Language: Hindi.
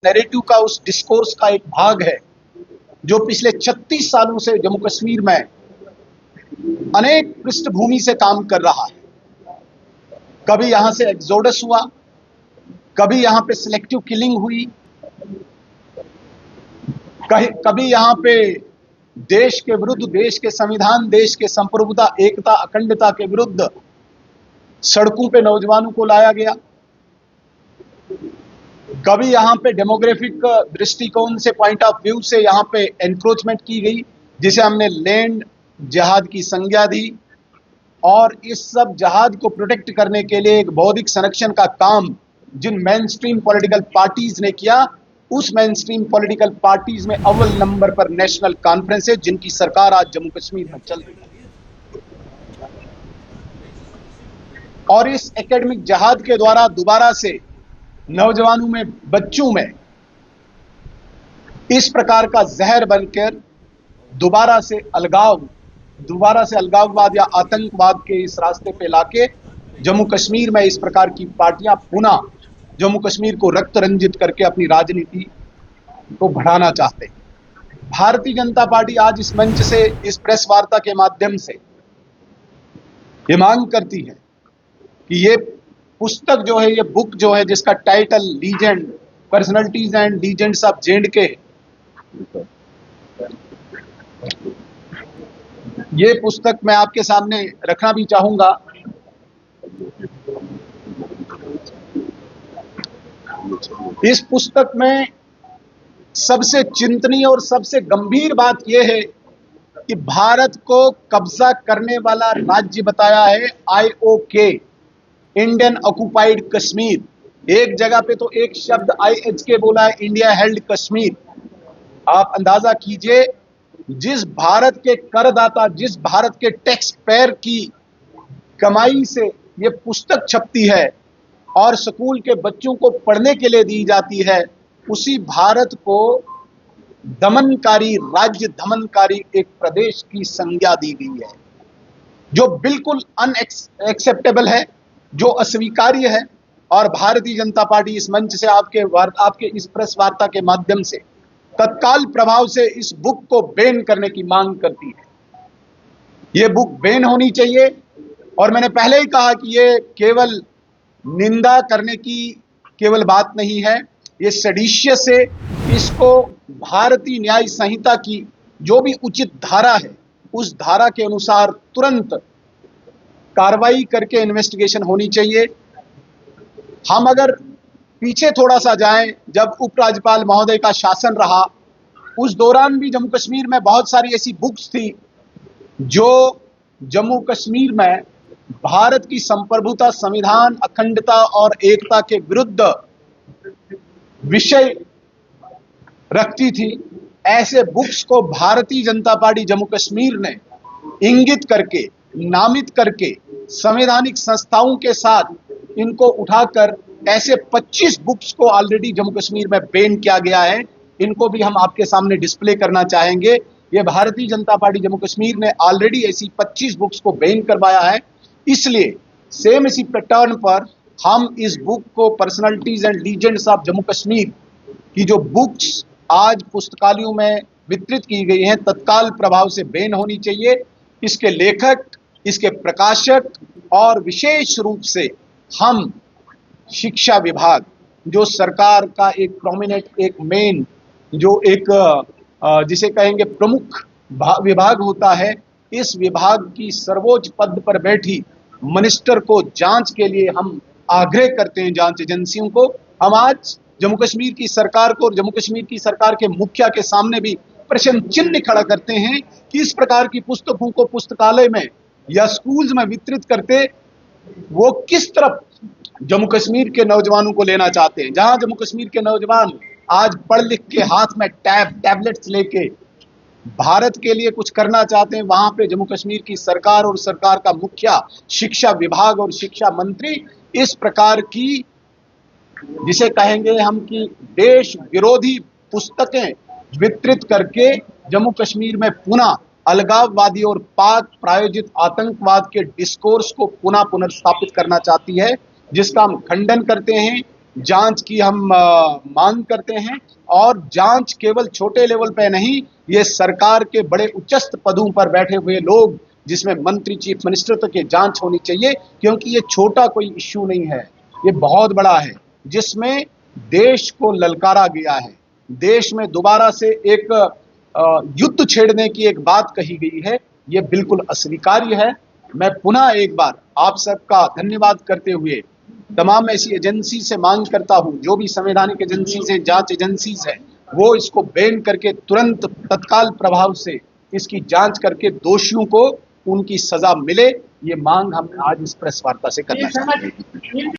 नैरेटिव का, उस डिस्कोर्स का एक भाग है जो पिछले 36 सालों से जम्मू कश्मीर में अनेक पृष्ठभूमि से काम कर रहा है। कभी यहां से एक्सोडस हुआ, कभी यहां पे सिलेक्टिव किलिंग हुई, कभी यहां पे देश के विरुद्ध, देश के संविधान, देश के संप्रभुता, एकता, अखंडता के विरुद्ध सड़कों पे नौजवानों को लाया गया। कभी यहां पे डेमोग्राफिक दृष्टिकोण से, पॉइंट ऑफ व्यू से यहां पे एनक्रोचमेंट की गई, जिसे हमने लैंड जिहाद की संज्ञा दी। और इस सब जिहाद को प्रोटेक्ट करने के लिए एक बौद्धिक संरक्षण का काम जिन मेन स्ट्रीम पॉलिटिकल पार्टीज ने किया, उस मेन स्ट्रीम पॉलिटिकल पार्टीज में अव्वल नंबर पर नेशनल कॉन्फ्रेंस है, जिनकी सरकार आज जम्मू कश्मीर में चल रही है। और इस एकेडमिक जिहाद के द्वारा दोबारा से नौजवानों में, बच्चों में इस प्रकार का जहर बनकर दोबारा से अलगाववाद या आतंकवाद के इस रास्ते पे लाके जम्मू कश्मीर में इस प्रकार की पार्टियां पुनः जम्मू कश्मीर को रक्त रंजित करके अपनी राजनीति को बढ़ाना चाहते हैं। भारतीय जनता पार्टी आज इस मंच से, इस प्रेस वार्ता के माध्यम से ये मांग करती है कि ये पुस्तक जो है, ये बुक जो है, जिसका title legend, personalities and legends of जे&के, ये पुस्तक मैं आपके सामने रखना भी चाहूंगा। इस पुस्तक में सबसे चिंतनीय और सबसे गंभीर बात यह है कि भारत को कब्जा करने वाला राज्य बताया है IOK, इंडियन ऑक्युपाइड कश्मीर। एक जगह पे तो एक शब्द IHK बोला है, इंडिया हेल्ड कश्मीर। आप अंदाजा कीजिए, जिस भारत के करदाता, जिस भारत के टैक्स पेयर की कमाई से ये पुस्तक छपती है और स्कूल के बच्चों को पढ़ने के लिए दी जाती है, उसी भारत को दमनकारी राज्य, दमनकारी एक प्रदेश की संज्ञा दी गई है, जो बिल्कुल अनएक्सेप्टेबल है, जो अस्वीकार्य है। और भारतीय जनता पार्टी इस मंच से, आपके इस प्रेस वार्ता के माध्यम से तत्काल प्रभाव से इस बुक को बैन करने की मांग करती है। ये बुक बैन होनी चाहिए। और मैंने पहले ही कहा कि ये केवल निंदा करने की केवल बात नहीं है, ये सेडिशियस है। इसको भारतीय न्याय संहिता की जो भी उचित धारा है, उस धारा के अनुसार तुरंत कार्रवाई करके इन्वेस्टिगेशन होनी चाहिए। हम अगर पीछे थोड़ा सा जाएं, जब उपराज्यपाल महोदय का शासन रहा, उस दौरान भी जम्मू कश्मीर में बहुत सारी ऐसी बुक्स थी जो जम्मू कश्मीर में भारत की संप्रभुता, संविधान, अखंडता और एकता के विरुद्ध विषय रखती थी। ऐसे बुक्स को भारतीय जनता पार्टी जम्मू कश्मीर ने इंगित करके, नामित करके, संवैधानिक संस्थाओं के साथ इनको उठाकर ऐसे 25 बुक्स को ऑलरेडी जम्मू कश्मीर में बैन किया गया है। इनको भी हम आपके सामने डिस्प्ले करना चाहेंगे। ये भारतीय जनता पार्टी जम्मू कश्मीर ने ऑलरेडी ऐसी 25 बुक्स को बैन करवाया है। इसलिए सेम इसी पैटर्न पर हम इस बुक को, personalities and legends of Jammu Kashmir की जो बुक्स आज पुस्तकालयों में वितरित की गई हैं, तत्काल प्रभाव से बैन होनी चाहिए। इसके लेखक, इसके प्रकाशक और विशेष रूप से हम शिक्षा विभाग, जो सरकार का एक प्रोमिनेंट, एक मेन, जो एक जिसे कहेंगे प्रमुख विभाग होता है, इस विभाग की सर्वोच्च पद पर बैठी मिनिस्टर को जांच के लिए हम आग्रह करते हैं, जांच एजेंसियों को। हम आज जम्मू कश्मीर की सरकार को और जम्मू कश्मीर की सरकार के मुखिया के सामने भी प्रश्न चिन्ह खड़ा करते हैं कि इस प्रकार की पुस्तकों को पुस्तकालय में या स्कूल्स में वितरित करते वो किस तरफ जम्मू कश्मीर के नौजवानों को लेना चाहते हैं। जहां जम्मू कश्मीर के नौजवान आज पढ़ लिख के हाथ में टैबलेट्स लेके भारत के लिए कुछ करना चाहते हैं, वहां पे जम्मू कश्मीर की सरकार और सरकार का मुखिया, शिक्षा विभाग और शिक्षा मंत्री इस प्रकार की, जिसे कहेंगे हम कि देश विरोधी पुस्तकें वितरित करके जम्मू कश्मीर में पुनः अलगाववादी और पाक प्रायोजित आतंकवाद के डिस्कोर्स को पुनः पुनर्स्थापित करना चाहती है, जिसका हम खंडन करते हैं। जांच की हम मांग करते हैं। और जांच केवल छोटे लेवल पे नहीं, ये सरकार के बड़े उच्चस्थ पदों पर बैठे हुए लोग, जिसमें मंत्री, चीफ मिनिस्टर तक की जांच होनी चाहिए, क्योंकि ये छोटा कोई इश्यू नहीं है, ये बहुत बड़ा है, जिसमें देश को ललकारा गया है। देश में दोबारा से एक युद्ध छेड़ने की एक बात कही गई है, ये बिल्कुल अस्वीकार्य है। मैं पुनः एक बार आप सबका धन्यवाद करते हुए तमाम ऐसी एजेंसी से मांग करता हूं, जो भी संवैधानिक एजेंसीज है, जांच एजेंसीज है, वो इसको बैन करके तुरंत तत्काल प्रभाव से इसकी जांच करके दोषियों को उनकी सजा मिले। ये मांग हम आज इस प्रेस वार्ता से करना चाहते हैं।